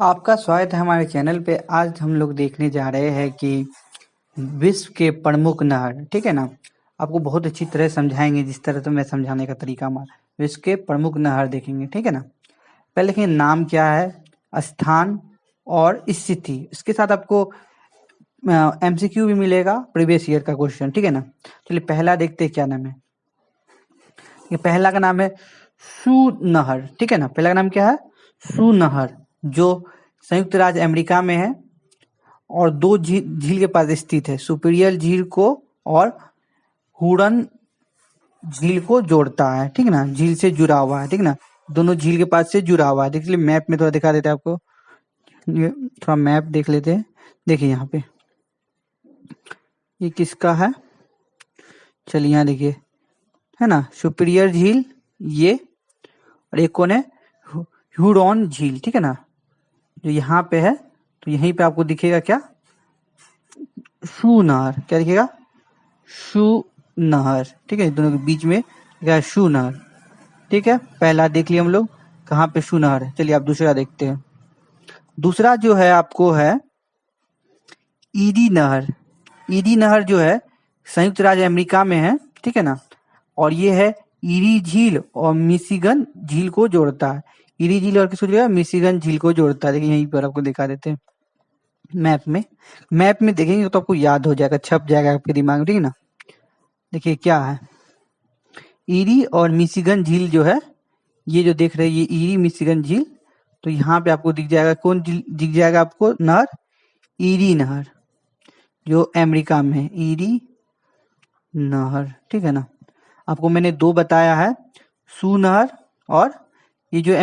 आपका स्वागत है हमारे चैनल पे। आज हम लोग देखने जा रहे हैं कि विश्व के प्रमुख नहर, ठीक है ना। आपको बहुत अच्छी तरह समझाएंगे, जिस तरह तो मैं समझाने का तरीका हमारा। विश्व के प्रमुख नहर देखेंगे, ठीक है ना। पहले देखिए नाम क्या है, स्थान और स्थिति। इसके साथ आपको एमसीक्यू भी मिलेगा, प्रीवियस ईयर का क्वेश्चन, ठीक है ना। चलिए पहला देखते हैं क्या नाम है। ये पहला का नाम है सू नहर, ठीक है ना। पहला का नाम क्या है, सू नहर, जो संयुक्त राज्य अमेरिका में है और दो झील के पास स्थित है। सुपीरियर झील को और हुडन झील को जोड़ता है, ठीक है ना। झील से जुड़ा हुआ है, ठीक है ना। दोनों झील के पास से जुड़ा हुआ है। देख लीजिए मैप में थोड़ा दिखा देते हैं आपको। ये थोड़ा मैप देख लेते हैं। देखिए यहाँ पे ये किसका है, चलिए यहाँ देखिए, है ना। सुपीरियर झील ये, और एक कौन है, ह्यूरॉन झील, ठीक है ना, जो यहाँ पे है। तो यहीं पे आपको दिखेगा क्या, शू नहर। क्या दिखेगा, शू नहर, ठीक है। दोनों के बीच में क्या है, शू नहर, ठीक है। पहला देख लिया हम लोग कहाँ पे शू नहर है। चलिए आप दूसरा देखते हैं। दूसरा जो है आपको है ईरी नहर। ईरी नहर जो है संयुक्त राज्य अमेरिका में है, ठीक है ना। और ये है ईरी झील और मिशिगन झील को जोड़ता है। ईरी झील और किसको जोड़ता है, मिशिगन झील को जोड़ता है। देखिए यहीं पर आपको दिखा देते हैं मैप में। मैप में देखेंगे तो आपको याद हो जाएगा, छप जाएगा आपके दिमाग में, ठीक है ना। देखिए क्या है, ईरी और मिशिगन झील जो है, ये जो देख रहे हैं ये ईरी मिशिगन झील। तो यहाँ पे आपको दिख जाएगा, कौन दिख जाएगा आपको, नहर, ईरी नहर, जो अमेरिका में है, ईरी नहर, ठीक है ना। आपको मैंने दो बताया है, सू नहर और ये जो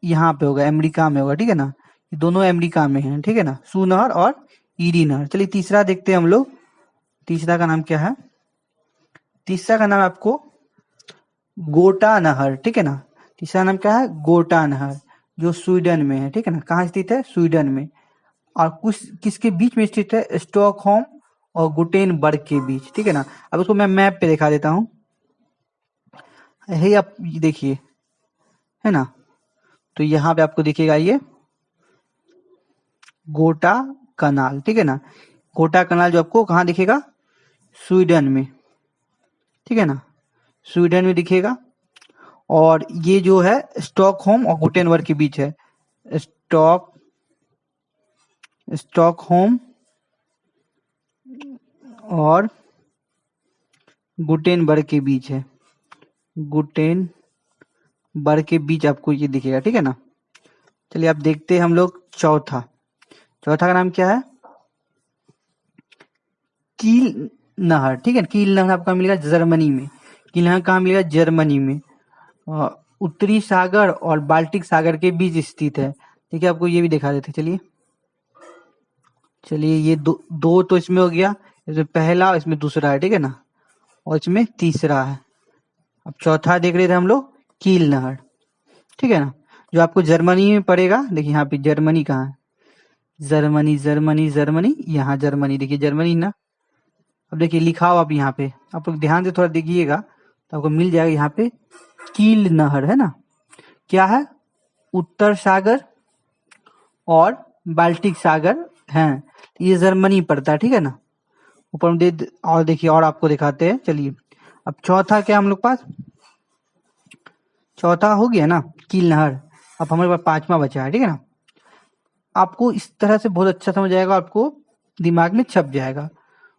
यहाँ पे होगा अमेरिका में होगा, ठीक है ना। ये दोनों अमेरिका में है, ठीक है ना, सू नहर और ईरी नहर। चलिए तीसरा देखते हैं हम लोग। तीसरा का नाम क्या है, तीसरा का नाम आपको गोटा नहर, ठीक है ना। तीसरा नाम क्या है, गोटा नहर, जो स्वीडन में है, ठीक है ना। कहाँ स्थित है, स्वीडन में। और कुछ किसके बीच में स्थित है, स्टॉकहोम और गुटेनबर्ग के बीच, ठीक है ना। अब उसको मैं मैप पे दिखा देता हूँ। यही आप देखिए, है ना। तो यहाँ पे आपको दिखेगा ये गोटा कनाल, ठीक है ना। गोटा कनाल जो आपको कहाँ दिखेगा, स्वीडन में, ठीक है ना, स्वीडन में दिखेगा। और ये जो है स्टॉकहोम और गुटेनबर्ग के बीच है। स्टॉकहोम और गुटेनबर्ग के बीच है। गुटेनबर्ग के बीच आपको ये दिखेगा, ठीक है ना। चलिए आप देखते हैं हम लोग चौथा। चौथा का नाम क्या है, कील नहर, ठीक है। कील नहर आपका मिलेगा जर्मनी में। कील नहर कहाँ मिलेगा, जर्मनी में। उत्तरी सागर और बाल्टिक सागर के बीच स्थित है। ठीक है, आपको ये भी दिखा देते। चलिए चलिए ये दो तो इसमें हो गया, इसमें पहला, इसमें दूसरा है, ठीक है ना, और इसमें तीसरा है। अब चौथा देख रहे थे हम लोग, कील नहर, ठीक है ना, जो आपको जर्मनी में पड़ेगा। देखिए यहाँ पे जर्मनी कहाँ है, जर्मनी जर्मनी जर्मनी, यहाँ जर्मनी, देखिए जर्मनी ना। अब देखिए लिखा हो आप यहाँ पे, आप लोग ध्यान से थोड़ा देखिएगा तो आपको मिल जाएगा यहाँ पे कील नहर, है ना। क्या है, उत्तर सागर और बाल्टिक सागर हैं, ये जर्मनी पड़ता है, ठीक है ना। ऊपर में और देखिए और आपको दिखाते हैं। चलिए अब चौथा क्या हम लोग पास, चौथा हो गया ना कील नहर। अब हमारे पास पांचवा बचा है, ठीक है ना। आपको इस तरह से बहुत अच्छा समझ आएगा, आपको दिमाग में छप जाएगा।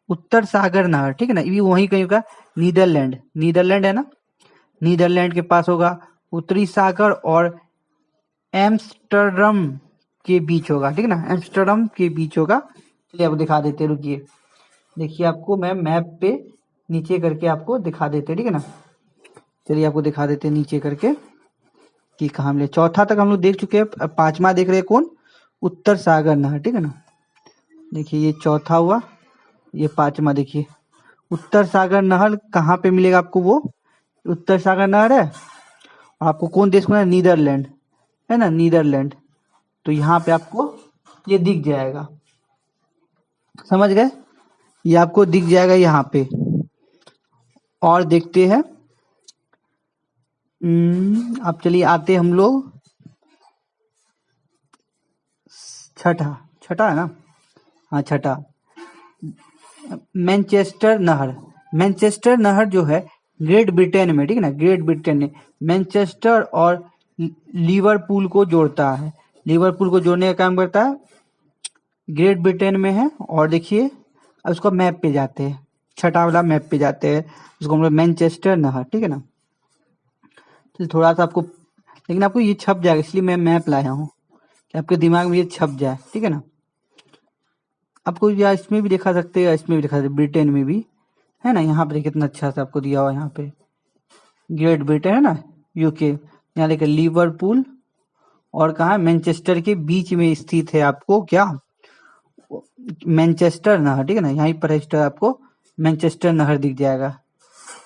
उत्तर सागर नहर, ठीक है ना, ये वहीं कहीं होगा, नीदरलैंड, नीदरलैंड है ना, नीदरलैंड के पास होगा। उत्तरी सागर और एम्स्टर्डम के बीच होगा, ठीक है ना, एम्स्टर्डम के बीच होगा। चलिए आपको दिखा देते, रुकिए, देखिए आपको मैं मैप पे नीचे करके आपको दिखा देते, ठीक है ना। चलिए आपको दिखा देते नीचे करके कि कहाँ मिले। चौथा तक हम लोग देख चुके हैं, अब पांचवा देख रहे हैं, कौन, उत्तर सागर नहर, ठीक है ना। देखिए ये चौथा हुआ, ये पांचवा। देखिए उत्तर सागर नहर कहाँ पे मिलेगा आपको, वो उत्तर सागर नहर है। और आपको कौन देश को है, नीदरलैंड, है ना, नीदरलैंड। तो यहाँ पे आपको ये दिख जाएगा, समझ गए, ये आपको दिख जाएगा यहाँ पे। और देखते हैं, अब चलिए आते हम लोग छठा छठा है ना, हाँ छठा, मैनचेस्टर नहर। मैनचेस्टर नहर जो है ग्रेट ब्रिटेन में, ठीक है ना, ग्रेट ब्रिटेन में मैनचेस्टर और लिवरपूल को जोड़ता है। लिवरपूल को जोड़ने का काम करता है, ग्रेट ब्रिटेन में है। और देखिए अब उसको मैप पे जाते हैं, छठा वाला मैप पे जाते हैं, उसको हम लोग मैनचेस्टर नहर, ठीक है ना। तो थोड़ा सा आपको, लेकिन आपको ये छप जाएगा, इसलिए मैं मैप लाया हूँ कि आपके दिमाग में ये छप जाए, ठीक है ना। आपको या इसमें भी दिखा सकते हैं या इसमें भी दिखा सकते हैं, ब्रिटेन में भी है ना। यहाँ पे कितना अच्छा से आपको दिया हुआ है, यहाँ पे ग्रेट ब्रिटेन है ना, यूके, यहाँ देखिए लिवरपूल और कहाँ मैनचेस्टर के बीच में स्थित है आपको क्या, मैनचेस्टर नहर, ठीक है ना। यहीं पर आपको मैनचेस्टर नहर दिख जाएगा,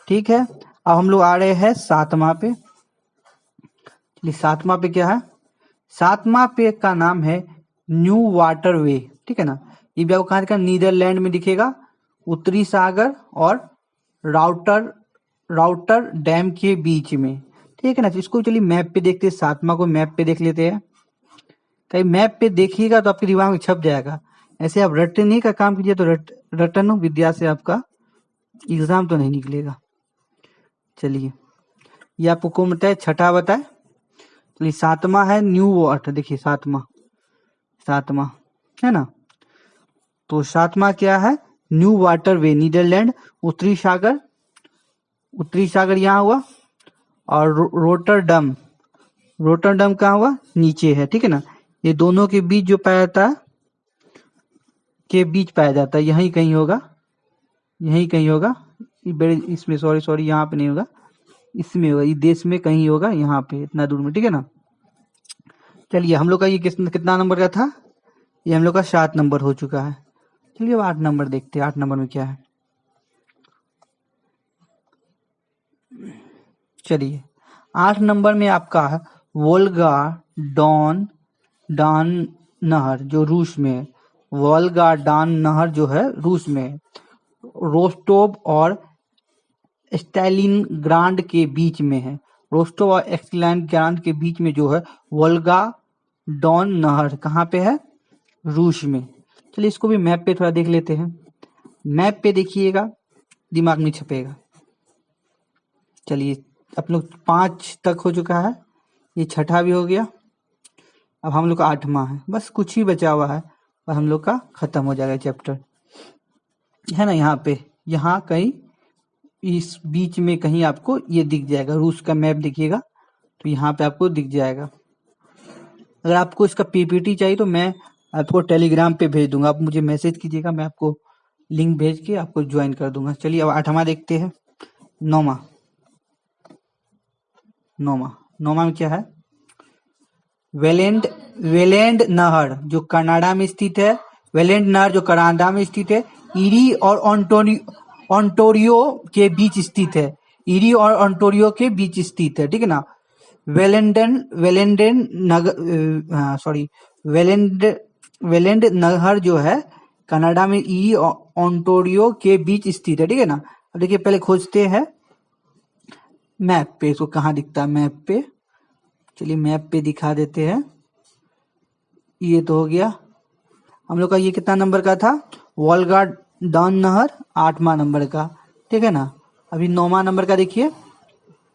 ठीक है। अब हम लोग आ रहे हैं सातवां पे। चलिए सातवां पे क्या है, सातवां पे का नाम है न्यू वाटर वे, ठीक है ना। ये भी आपको कहाँ दिखेगा, नीदरलैंड में दिखेगा, उत्तरी सागर और राउटर राउटर डैम के बीच में, ठीक है ना। तो इसको चलिए मैप पे देखते हैं, सातवां को मैप पे देख लेते हैं। कहीं मैप पे देखिएगा तो आपके दिमाग में छप जाएगा, ऐसे आप रटने का काम कीजिए तो रटन विद्या से आपका एग्जाम तो नहीं निकलेगा। चलिए ये आपको कौन बताए, छठा बताए। चलिए सातवां है न्यू वाटर, देखिए सातवां, सातवां है ना। तो सातवां क्या है, न्यू वाटर वे, नीदरलैंड, उत्तरी सागर, उत्तरी सागर यहाँ हुआ, और रोटरडम, रोटरडम कहाँ हुआ, नीचे है, ठीक है ना। ये दोनों के बीच जो पाया जाता है, के बीच पाया जाता है, यहीं कहीं होगा, यहीं कहीं होगा, इसमें सॉरी यहाँ पे नहीं होगा, इसमें होगा, इस देश में कहीं होगा, यहाँ पे इतना दूर में, ठीक है ना। चलिए हम लोग का ये कितना नंबर का था, ये हम लोग का 7 नंबर हो चुका है। चलिए अब 8 नंबर देखते हैं, 8 नंबर में क्या है। चलिए 8 नंबर में आपका है वोल्गा डॉन डान नहर, जो रूस में है। वोल्गा डान नहर जो है रूस में है, रोस्टोव और स्टालिनग्राड के बीच में है। रोस्टोव और स्टालिनग्राड के बीच में जो है वोल्गा डॉन नहर कहाँ पे है, रूस में। चलिए इसको भी मैप पे थोड़ा देख लेते हैं, मैप पे देखिएगा दिमाग में छपेगा। चलिए अब लोग 5 तक हो चुका है, ये छठा भी हो गया, अब हम लोग का 8वां है, बस कुछ ही बचा हुआ है और हम लोग का खत्म हो जाएगा चैप्टर, है ना। यहाँ पे, यहाँ कहीं इस बीच में कहीं आपको ये दिख जाएगा, रूस का मैप दिखिएगा तो यहाँ पे आपको दिख जाएगा। अगर आपको इसका पीपीटी चाहिए तो मैं आपको टेलीग्राम पे भेज दूंगा, आप मुझे मैसेज कीजिएगा, मैं आपको लिंक भेज के आपको ज्वाइन कर दूंगा। चलिए अब 8वां देखते हैं, 9वां, 9वां में क्या है, वेलेंड वेलेंड नहर जो कनाडा में स्थित है, वेलेंड नहर जो कनाडा में स्थित है, ईरी और ऑन्टोरियो के बीच स्थित है, ईरी और ऑन्टोरियो के बीच स्थित है, ठीक है ना। वेलेंडन वेलेंडन नगर, सॉरी वेलेंड नहर जो है कनाडा में ईरी और ऑन्टोरियो के बीच स्थित है, ठीक है ना। अब देखिए पहले खोजते हैं मैप पे, इसको कहाँ दिखता है मैप पे, चलिए मैप पे दिखा देते हैं। ये तो हो गया हम लोग का, ये कितना नंबर का था, वोल्गा डॉन नहर 8वां नंबर का, ठीक है ना। अभी 9वां नंबर का देखिए,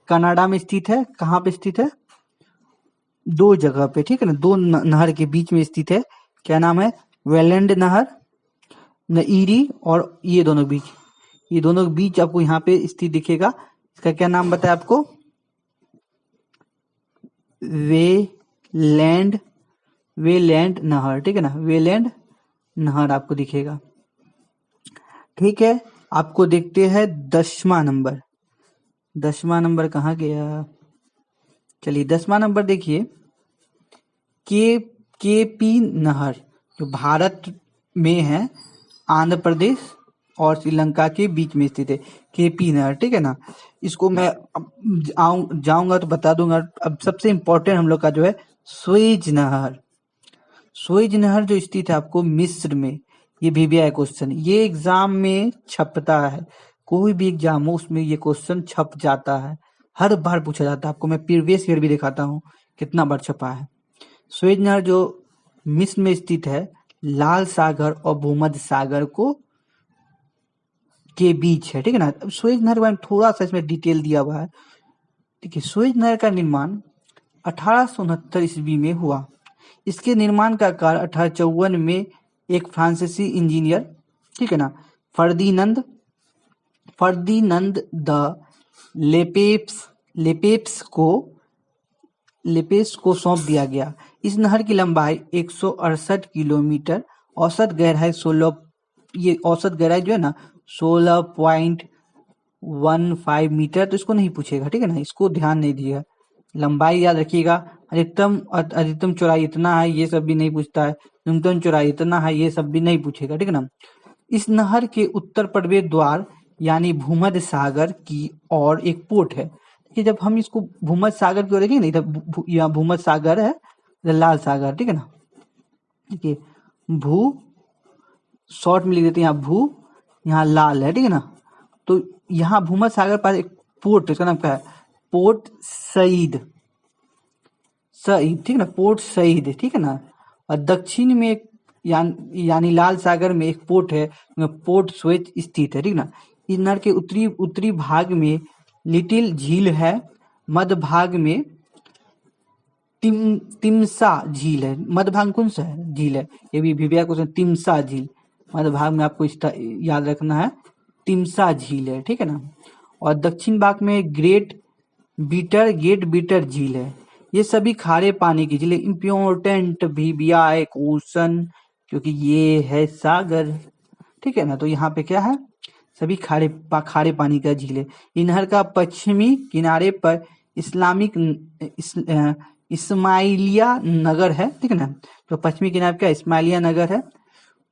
कनाडा में स्थित है, कहाँ पे स्थित है, 2 जगह पे, ठीक है ना, 2 नहर के बीच में स्थित है, क्या नाम है, वेलेंड नहर न ईरी, और ये दोनों बीच, ये दोनों के बीच आपको यहाँ पे स्थित दिखेगा, इसका क्या नाम बताया आपको, वेलैंड वेलैंड नहर, ठीक है ना, वेलैंड नहर आपको दिखेगा, ठीक है। आपको देखते हैं 10वां नंबर, 10वां नंबर कहाँ गया, चलिए 10वां नंबर देखिए, केपी नहर जो भारत में है, आंध्र प्रदेश और श्रीलंका के बीच में स्थित है, केपी नहर, ठीक है ना। इसको मैं जाऊंगा तो बता दूंगा। अब सबसे इंपॉर्टेंट हम लोग का जो है स्वेज नहर, स्वेज नहर जो स्थित है आपको मिस्र में, ये VVI क्वेश्चन, ये एग्जाम में छपता है, कोई भी एग्जाम हो उसमें ये क्वेश्चन छप जाता है, हर बार पूछा जाता है, आपको मैं प्रीवियस ईयर भी दिखाता हूँ कितना बार छपा है। स्वेज नहर जो मिस्र में स्थित है, लाल सागर और भूमध्य सागर को के बीच है, ठीक है ना। अब सुएज नहर के बारे में थोड़ा सा इसमें डिटेल दिया हुआ है। देखिए, सुएज नहर का निर्माण 1869 ईस्वी में हुआ। इसके निर्माण का कार्य 1854 में एक फ्रांसीसी इंजीनियर, ठीक है ना, फर्दिनंद द लेपेस को सौंप दिया गया। इस नहर की लंबाई 168 किलोमीटर, औसत गहराई 16, ये औसत गहराई जो है ना 16.15 मीटर, तो इसको नहीं पूछेगा, ठीक है ना, इसको ध्यान नहीं दिएगा। लंबाई याद रखिएगा। अधिकतम चौड़ाई इतना है, ये सब भी नहीं पूछता है। न्यूनतम चौड़ाई इतना है, ये सब भी नहीं पूछेगा, ठीक है ना। इस नहर के उत्तर प्रवेश द्वार यानी भूमध्य सागर की ओर एक पोर्ट है कि जब हम इसको भूमध्य सागर की ओर देखेंगे, इधर यहाँ भूमध्य सागर है, इधर लाल सागर, ठीक है ना। देखिए, भू शॉर्ट में लिख देते हैं, यहाँ भू, यहाँ लाल है, ठीक है ना। तो यहाँ भूमध्य सागर पास एक पोर्ट, इसका नाम क्या है, पोर्ट सईद, ठीक है ना, पोर्ट सईद, ठीक है ना। और दक्षिण में एक यानी लाल सागर में एक पोर्ट है, पोर्ट सुएज स्थित है, ठीक ना। इस नहर के उत्तरी भाग में लिटिल झील है, मध्य भाग में तिमसा झील है। मध्य भाग में कौन सा है झील है, ये भी विवेक क्वेश्चन, तिमसा झील। मध्य भाग में आपको याद रखना है, तिमसा झील है, ठीक है ना। और दक्षिण भाग में गेट बीटर झील है। ये सभी खारे पानी की झील, इम्पोर्टेंट VBI क्वेश्चन, क्योंकि ये है सागर, ठीक है ना। तो यहाँ पे क्या है, सभी खारे पानी का झील है। इन नहर का पश्चिमी किनारे पर इस्माइलिया नगर है, ठीक है ना। तो पश्चिमी किनारे का इस्माइलिया नगर है।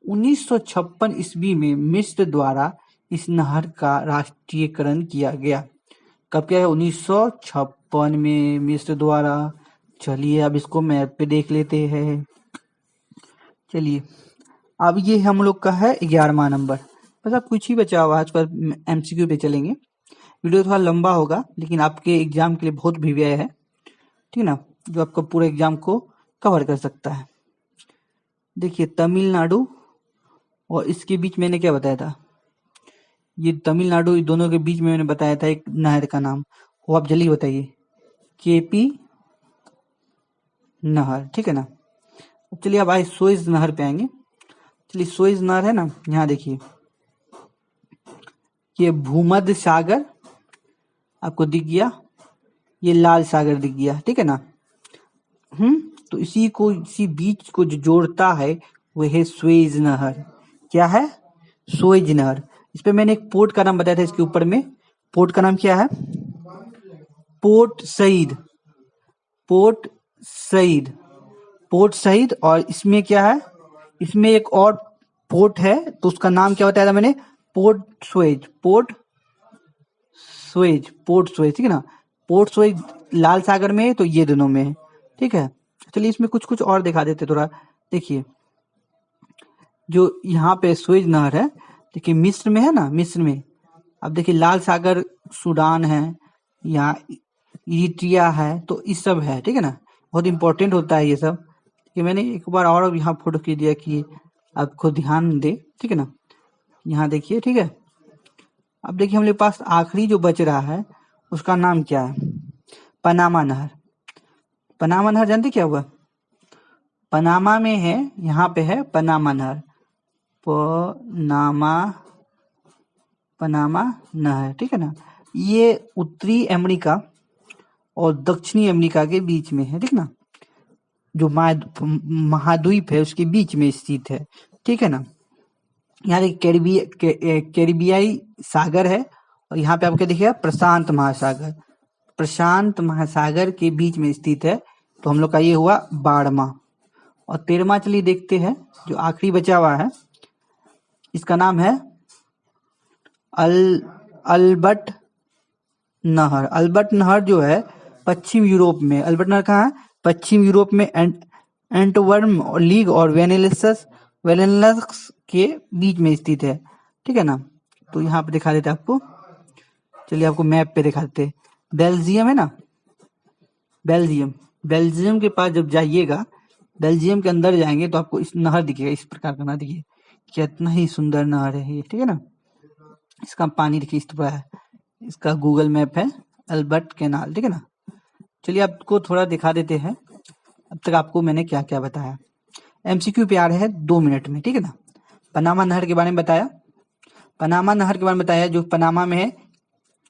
1956 ईस्वी में मिस्र द्वारा इस नहर का राष्ट्रीयकरण किया गया। कब क्या है, 1956 में मिस्र द्वारा। चलिए अब इसको मैप पे देख लेते हैं। चलिए, अब ये हम लोग का है 11वां नंबर। बस अब कुछ ही बचा हुआ है, आज पर MCQ पे चलेंगे। वीडियो थोड़ा लंबा होगा, लेकिन आपके एग्जाम के लिए बहुत VBI है, ठीक है ना, जो आपका पूरे एग्जाम को कवर कर सकता है। देखिए, तमिलनाडु और इसके बीच मैंने क्या बताया था, ये तमिलनाडु, दोनों के बीच में मैंने बताया था एक नहर का नाम, वो आप जल्दी बताइए, KP नहर, ठीक है ना। चलिए अब आए सुएज नहर पे आएंगे। चलिए, सुएज नहर है ना, यहाँ देखिए, ये भूमध्य सागर आपको दिख गया, ये लाल सागर दिख गया, ठीक है ना। तो इसी बीच को जो जोड़ता है वो है सुएज नहर। क्या है, सुएज नहर। इस पे मैंने एक पोर्ट का नाम बताया था, इसके ऊपर में पोर्ट का नाम क्या है, पोर्ट सईद। और इसमें क्या है, इसमें एक और पोर्ट है, तो उसका नाम क्या बताया था मैंने, पोर्ट सुएज, ठीक है ना। पोर्ट सुएज लाल सागर में है, तो ये दोनों में है, ठीक है। चलिए इसमें कुछ और दिखा देते थोड़ा। देखिए, जो यहाँ पे सुएज नहर है, देखिए मिस्र में है ना, मिस्र में अब देखिए लाल सागर सूडान है, यहाँ इरिट्रिया है, तो इस सब है, ठीक है ना। बहुत इंपॉर्टेंट होता है ये सब, कि मैंने एक बार और यहाँ फोटो खींच दिया कि आपको ध्यान दे, ठीक है ना। यहाँ देखिए, ठीक है। अब देखिए हमारे पास आखिरी जो बच रहा है उसका नाम क्या है, पनामा नहर। पनामा नहर जानते क्या हुआ, पनामा में है, यहाँ पे है पनामा नहर, पनामा नहर, ठीक है ना। ये उत्तरी अमेरिका और दक्षिणी अमेरिका के बीच में है, ठीक ना, जो महाद्वीप है उसके बीच में स्थित है, ठीक है ना। यहाँ कैरिबियाई सागर है, और यहाँ पे आपको देखिएगा प्रशांत महासागर के बीच में स्थित है। तो हम लोग का ये हुआ 12वां। और 13वां चलिए देखते हैं, जो आखिरी बचा हुआ है, इसका नाम है अल्बर्ट नहर जो है पश्चिम यूरोप में, अल्बर्ट नहर कहाँ है, पश्चिम यूरोप में एंटवर्म लीग और वेनेलक्स के बीच में स्थित है, ठीक है ना। तो यहाँ पे दिखा देते आपको, चलिए आपको मैप पे दिखा देते। बेल्जियम है ना, बेल्जियम के पास जब जाइएगा बेल्जियम के अंदर जाएंगे तो आपको इस नहर दिखेगा, इस प्रकार का नहर दिखिए, कितना ही सुंदर नहर है ये, ठीक है ना। इसका पानी देखिए इस तरह है, इसका गूगल मैप है अल्बर्ट कैनाल, ठीक है ना। चलिए आपको थोड़ा दिखा देते हैं, अब तक आपको मैंने क्या क्या बताया। एमसीक्यू पे आ रहे हैं 2 मिनट में, ठीक है ना। पनामा नहर के बारे में बताया, पनामा नहर के बारे में बताया जो पनामा में है,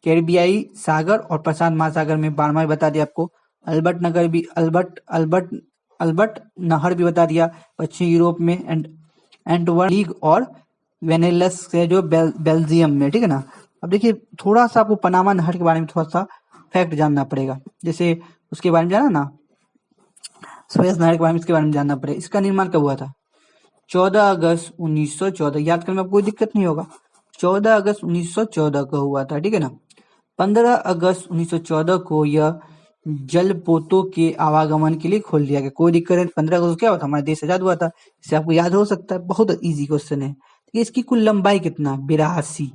कैरिबियाई सागर और प्रशांत महासागर में। 12वां भी बता दिया आपको। अल्बर्ट नगर भी, अल्बर्ट नहर भी बता दिया, पश्चिमी यूरोप में, एंटवर्प लीग और वेनेलस से जो बेल्जियम में, ठीक है ना। अब देखिए थोड़ा सा आपको पनामा नहर के बारे में थोड़ा सा फैक्ट जानना पड़ेगा, जैसे उसके बारे में जाना ना, सुएज नहर के बारे में इसके बारे में जानना पड़ेगा। इसका निर्माण कब हुआ था? 14 अगस्त 1914, याद करने में कोई दिक्कत नहीं होगा। 14 अगस्त 1914 को हुआ था, ठीक है ना। 15 अगस्त 1914 को यह जलपोतों के आवागमन के लिए खोल दिया गया। कोई दिक्कत नहीं। 15 अगस्त को क्या हुआ था? हमारा देश आजाद हुआ था। इससे आपको याद हो सकता है, बहुत इजी क्वेश्चन है। ठीक है, इसकी कुल लंबाई कितना? 82,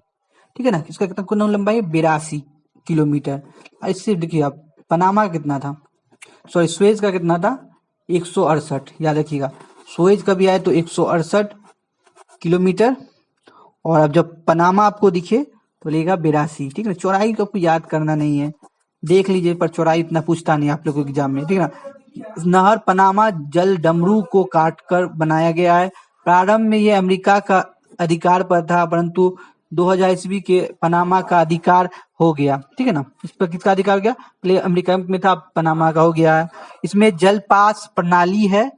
ठीक है ना। इसका कितना कुल लंबाई? 82 किलोमीटर। इससे देखिए आप, पनामा का कितना था, सॉरी सुएज का कितना था? 168, याद रखिएगा। सुएज का भी आए तो 168 किलोमीटर, और अब जब पनामा आपको दिखे तो लेगा 82, ठीक है ना। चौड़ाई को आपको याद करना नहीं है, देख लीजिए, पर चौड़ाई इतना पूछता नहीं आप लोग को एग्जाम में, ठीक है ना। नहर पनामा जल डमरू को काटकर बनाया गया है। प्रारंभ में यह अमेरिका का अधिकार पर था, परंतु 2000 ईस्वी के पनामा का अधिकार हो गया, ठीक है ना। इस पर किसका अधिकार हो गया? पहले अमेरिका में था, पनामा का हो गया है। इसमें जलपास प्रणाली है।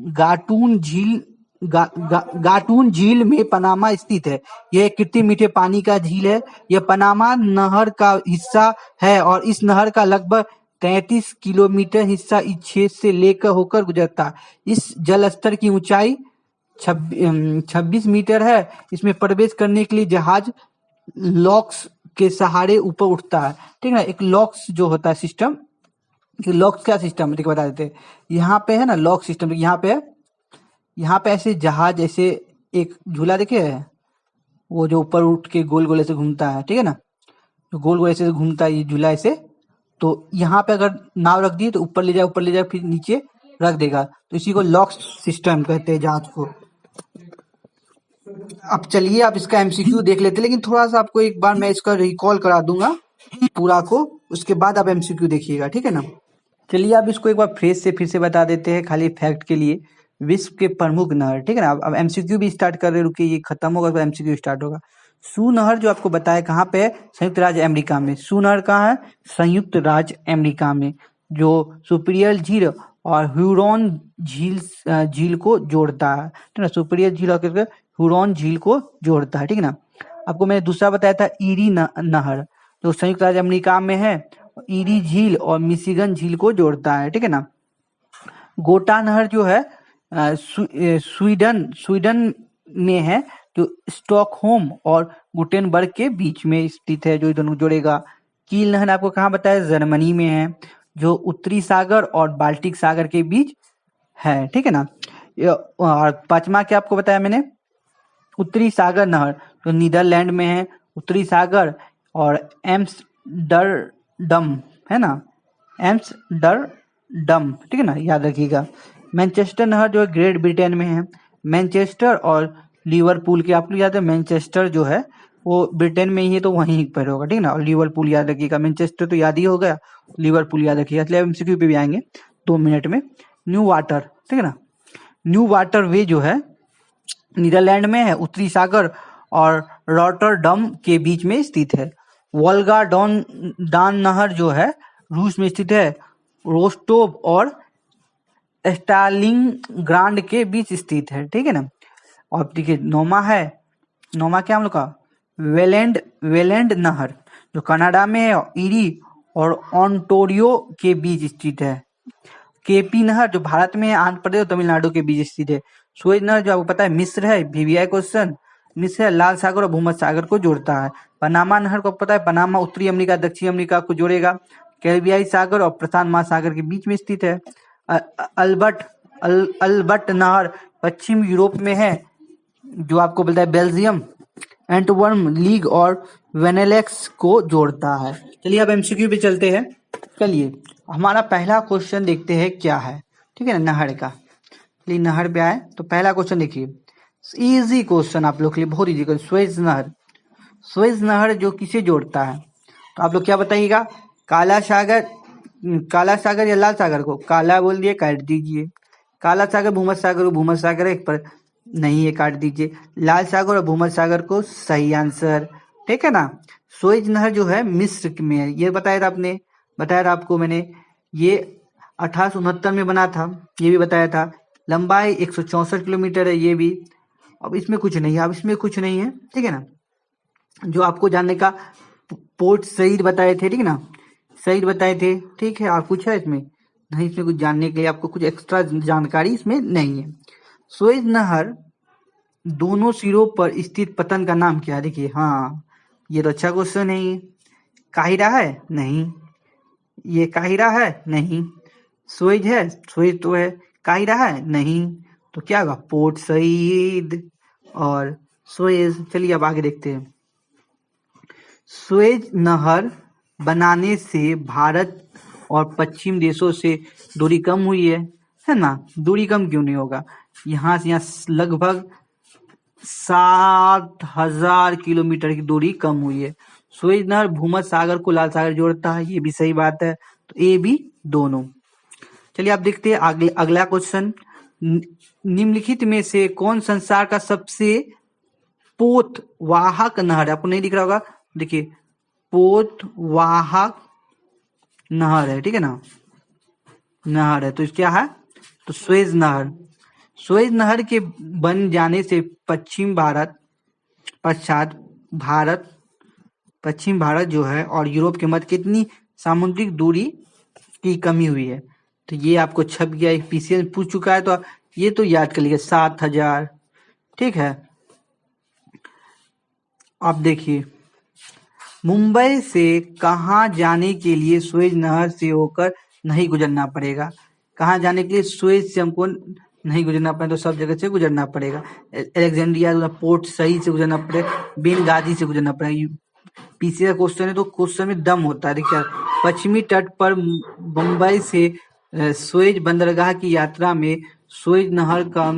गाटून झील गाटून झील में पनामा स्थित है। यह एक कृत्रिम मीठे पानी का झील है। यह पनामा नहर का हिस्सा है और इस नहर का लगभग 33 किलोमीटर हिस्सा इस क्षेत्र से लेकर होकर गुजरता है। इस जल स्तर की ऊंचाई 26 मीटर है। इसमें प्रवेश करने के लिए जहाज लॉक्स के सहारे ऊपर उठता है, ठीक है ना। एक लॉक्स जो होता है सिस्टम, लॉक्स क्या सिस्टम है बता देते हैं। यहाँ पे है ना लॉक सिस्टम, यहाँ पे ऐसे जहाज, ऐसे एक झूला देखे है, वो जो ऊपर उठ के गोल गोल ऐसे घूमता है, ठीक है ना। तो गोल गोल ऐसे घूमता है ये झूला ऐसे, तो यहाँ पे अगर नाव रख दिए तो ऊपर ले जाए फिर नीचे रख देगा, तो इसी को लॉक सिस्टम कहते हैं जहाज को। अब चलिए आप इसका एमसीक्यू देख लेते हैं, लेकिन थोड़ा सा आपको एक बार मैं इसका रिकॉल करा दूंगा पूरा को, उसके बाद आप एमसीक्यू देखिएगा, ठीक है ना। चलिए आप इसको एक बार फिर से बता देते हैं, खाली फैक्ट के लिए। विश्व के प्रमुख नहर, ठीक है ना। अब एमसीक्यू भी स्टार्ट कर रहे, रुकिए, ये खत्म होगा तो एमसीक्यू स्टार्ट होगा। सू नहर जो आपको बताया कहाँ पे है? संयुक्त राज्य अमेरिका में। सू नहर कहाँ है? संयुक्त राज्य अमेरिका में, जो सुपीरियर झील और ह्यूरॉन झील को जोड़ता है, ठीक है ना। सुपीरियर झील और ह्यूरॉन झील को जोड़ता है, ठीक है ना। आपको मैंने दूसरा बताया था ईरी नहर, जो संयुक्त राज्य अमेरिका में है, ईरी झील और मिशिगन झील को जोड़ता है, ठीक है ना। गोटा नहर जो है स्वीडन में है, जो स्टॉकहोम और गुटेनबर्ग के बीच में स्थित है, जो दोनों जोड़ेगा। कील नहर आपको कहाँ बताया? जर्मनी में है, जो उत्तरी सागर और बाल्टिक सागर के बीच है, ठीक है ना। और पांचवा क्या आपको बताया मैंने? उत्तरी सागर नहर, जो नीदरलैंड में है, उत्तरी सागर और एम्स्टर्डम है ना, एम्स्टर्डम, ठीक है ना, याद रखिएगा। मैनचेस्टर नहर जो है ग्रेट ब्रिटेन में है। मैनचेस्टर और लिवरपूल के आपको याद है, मैनचेस्टर जो है वो ब्रिटेन में ही है, तो वहीं पर होगा, ठीक है ना। और लिवरपूल याद रखिएगा, मैनचेस्टर तो याद ही हो गया, लिवरपूल याद रखिएगा। इसलिए एमसीक्यू पे भी आएंगे 2 मिनट में। न्यू वाटर, ठीक है ना, न्यू वाटर वे जो है नीदरलैंड में है, उत्तरी सागर और रॉटरडम के बीच में स्थित है। वोल्गा डान नहर जो है रूस में स्थित है, रोस्टोव और स्टालिनग्राड के बीच स्थित है, ठीक है ना। और देखिए नौमा है, नौमा क्या हम लोग का? वेलेंड नहर, जो कनाडा में है, ईरी और ऑन्टोरियो के बीच स्थित है। केपी नहर जो भारत में है, आंध्र प्रदेश और तमिलनाडु के बीच स्थित है। सुएज नहर जो आपको पता है मिस्र है, वीवीआई क्वेश्चन, मिस्र है, लाल सागर और भूमध्य सागर को जोड़ता है। पनामा नहर को पता है, पनामा उत्तरी अमेरिका दक्षिण अमेरिका को जोड़ेगा। कैरिबियाई सागर और प्रशांत महासागर के बीच में स्थित है। अल्बर्ट नहर पश्चिम यूरोप में है, जो आपको बोलता है बेल्जियम, एंटवर्प लीग और वेनेलेक्स को जोड़ता है। चलिए अब एमसीक्यू पे चलते हैं। चलिए हमारा पहला क्वेश्चन देखते हैं क्या है, ठीक है ना, नहर का। चलिए नहर पे आए तो पहला क्वेश्चन देखिए, इजी क्वेश्चन आप लोग के लिए, बहुत इजी क्वेश्चन। सुएज नहर, सुएज नहर जो किसे जोड़ता है, तो आप लोग क्या बताइएगा, काला सागर, काला सागर या लाल सागर को, काला बोल दिए काट दीजिए, काला सागर भूमध्य सागर को, भूमध्य सागर एक पर नहीं है काट दीजिए, लाल सागर और भूमध्य सागर को सही आंसर, ठीक है ना। सुएज नहर जो है मिस्र में है, ये बताया था आपने, बताया था आपको मैंने, ये 1869 में बना था, ये भी बताया था। लंबाई 164 किलोमीटर है ये भी। अब इसमें कुछ नहीं है, अब इसमें कुछ नहीं है, ठीक है ना। जो आपको जानने का, पोर्ट सईद बताए थे, ठीक है ना, सईद बताए थे, ठीक है। और कुछ है इसमें नहीं, इसमें कुछ जानने के लिए आपको कुछ एक्स्ट्रा जानकारी इसमें नहीं है। सुएज नहर दोनों सिरों पर स्थित पतन का नाम क्या है, देखिए, हाँ ये तो अच्छा क्वेश्चन है। ये काहिरा है, नहीं, ये काहिरा है, नहीं, सुएज है, सुएज तो है, काहिरा है, नहीं, तो क्या होगा, पोर्ट सईद और सुएज। चलिए अब आगे देखते हैं। सुएज नहर बनाने से भारत और पश्चिम देशों से दूरी कम हुई है ना। दूरी कम क्यों नहीं होगा, यहाँ से यहाँ लगभग 7,000 किलोमीटर की दूरी कम हुई है। सुएज नहर भूमध्य सागर को लाल सागर जोड़ता है, ये भी सही बात है, तो ए बी दोनों। चलिए आप देखते हैं अगला क्वेश्चन। निम्नलिखित में से कौन संसार का सबसे पोत वाहक नहर है, आपको नहीं दिख रहा होगा, देखिए पोत वाहक नहर है, ठीक है ना, नहर है, तो क्या है, तो सुएज नहर। सुएज नहर के बन जाने से पश्चिम भारत जो है और यूरोप के मध्य कितनी सामुद्रिक दूरी की कमी हुई है, तो ये आपको छप गया, एक पीसीएस पूछ चुका है, तो ये तो याद कर लीजिए 7,000, ठीक है। अब देखिए, मुंबई से कहाँ जाने के लिए सुएज नहर से होकर नहीं गुजरना पड़ेगा, कहाँ जाने के लिए सुएज से हमको नहीं गुजरना पड़ेगा, तो सब जगह से गुजरना पड़ेगा। अलेक्जेंड्रिया पोर्ट सही से गुजरना पड़ेगा, बेनगाजी से गुजरना पड़ेगा। पीछे का क्वेश्चन है तो क्वेश्चन में दम होता है, देखिए पश्चिमी तट पर मुंबई से सुएज बंदरगाह की यात्रा में सुएज नहर का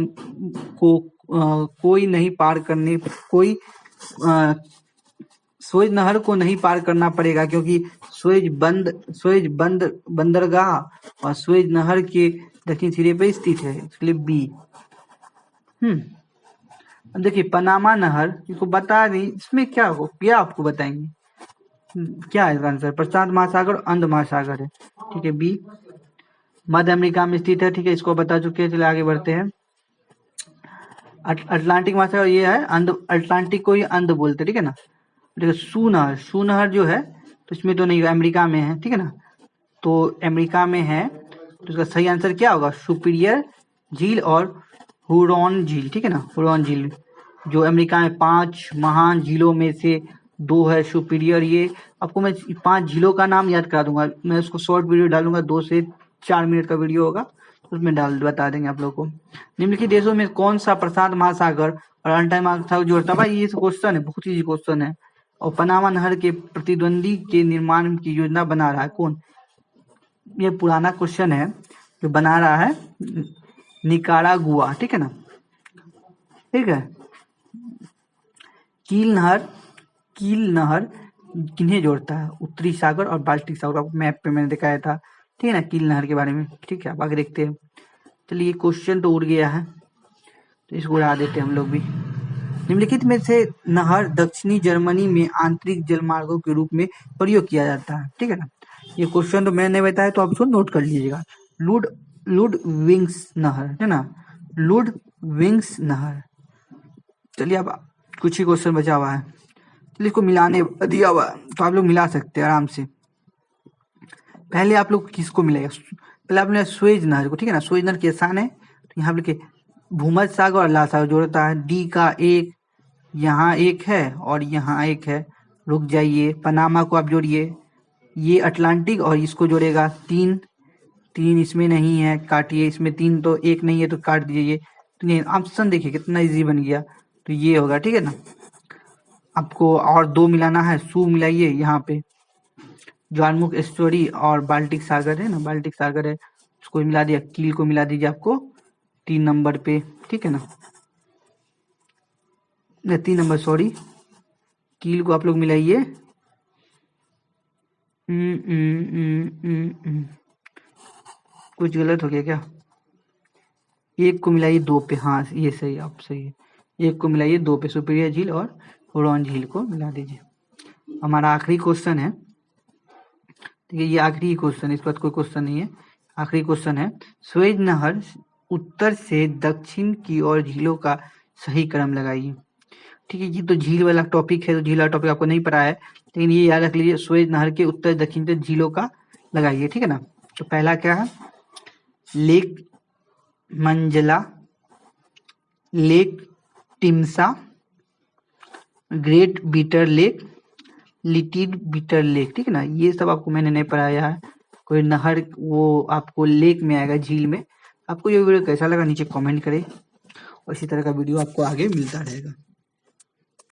कोई नहीं पार करने कोई सुएज नहर को नहीं पार करना पड़ेगा, क्योंकि सुएज बंदरगाह और सुएज नहर के दक्षिण सिरे पर स्थित है, इसलिए बी। अब देखिए पनामा नहर, इसको बता नहीं, इसमें क्या हो, क्या आपको बताएंगे, क्या है इसका आंसर, प्रशांत महासागर और अंध महासागर है, ठीक है, बी। मध्य अमेरिका में स्थित है, ठीक है, इसको बता चुके हैं। चलिए आगे बढ़ते हैं। अटलांटिक महासागर ये है, अटलांटिक को ही अंध बोलते, ठीक है ना। देखिए सू नहर जो है, तो इसमें तो नहीं, अमेरिका में है, ठीक है ना, तो अमेरिका में है, तो इसका सही आंसर क्या होगा, सुपीरियर झील और हुरॉन झील, ठीक है ना, हुरॉन झील जो अमेरिका में 5 महान झीलों में से 2 है, सुपीरियर। ये आपको मैं 5 झीलों का नाम याद करा दूंगा, मैं उसको शॉर्ट वीडियो डालूंगा, 2 से 4 मिनट का वीडियो होगा, उसमें बता देंगे आप लोगों को। निम्नलिखित देशों में कौन सा प्रशांत महासागर और अंटार्कटिक महासागर जोड़ता है, भाई ये क्वेश्चन है, बहुत ईजी क्वेश्चन है। और पनामा नहर के प्रतिद्वंदी के निर्माण की योजना बना रहा है कौन, ये पुराना क्वेश्चन है, जो बना रहा है निकारागुआ, ठीक है ना, ठीक है। कील नहर किन्हें जोड़ता है, उत्तरी सागर और बाल्टिक सागर, आपको मैप पे मैंने दिखाया था, ठीक है ना, कील नहर के बारे में, ठीक है। अब आगे देखते हैं। चलिए क्वेश्चन तो उड़ गया है, तो इसको उड़ा देते हैं हम लोग भी। निम्नलिखित में से नहर दक्षिणी जर्मनी में आंतरिक जलमार्गों के रूप में प्रयोग किया जाता है, ठीक है ना। ये क्वेश्चन तो मैंने बताया, तो आप इसको नोट कर लीजिएगा। लुडविग्स नहर, है ना, लुडविग्स नहर। चलिए अब कुछ ही क्वेश्चन बचा हुआ है, चलिए इसको मिलाने दिया हुआ है, तो आप लोग मिला सकते हैं आराम से। पहले आप लोग किसको मिलेगा, पहले आपने सुएज नहर को, ठीक है ना, सुएज नहर की आसान है, तो यहाँ पे भूमध्य सागर और लाल सागर जोड़ता है, डी का एक यहाँ एक है और यहाँ एक है, रुक जाइए, पनामा को आप जोड़िए, ये अटलांटिक और इसको जोड़ेगा, 3 इसमें नहीं है, काटिए, इसमें 3 तो एक नहीं है, तो काट दीजिए, तो ऑप्शन देखिए कितना इजी बन गया, तो ये होगा, ठीक है ना। आपको और 2 मिलाना है, सू मिलाइए, यहाँ पे ज्वारमुख एस्टुअरी और बाल्टिक सागर है ना, बाल्टिक सागर है, उसको मिला दिया, कील को मिला दीजिए, आपको 3 नंबर पे, ठीक है ना, 3 नंबर सॉरी, कील को आप लोग मिलाइए, कुछ गलत हो गया क्या, 1 को मिलाइए 2 पे, हाँ ये सही, आप सही है, 1 को मिलाइए 2 पे, सुपीरियर झील और हुरॉन झील को मिला दीजिए। हमारा आखिरी क्वेश्चन है, ठीक है, ये आखिरी क्वेश्चन है, इस पर कोई क्वेश्चन नहीं है, आखिरी क्वेश्चन है, स्वेज नहर उत्तर से दक्षिण की ओर झीलों का सही क्रम लगाइए। ठीक है, ये तो झील वाला टॉपिक है, तो झील वाला टॉपिक आपको नहीं पता है, लेकिन ये याद रख लीजिए, स्वेज नहर के उत्तर दक्षिण से झीलों का लगाइए, ठीक है ना। तो पहला क्या है, lake Manzala, lake Timsah, great bitter lake, little bitter lake, ठीक है ना, ये सब आपको मैंने नहीं पढ़ाया है। कोई नहर वो आपको लेक में आएगा, झील में। आपको ये वीडियो कैसा लगा नीचे कमेंट करें, और इसी तरह का वीडियो आपको आगे मिलता रहेगा।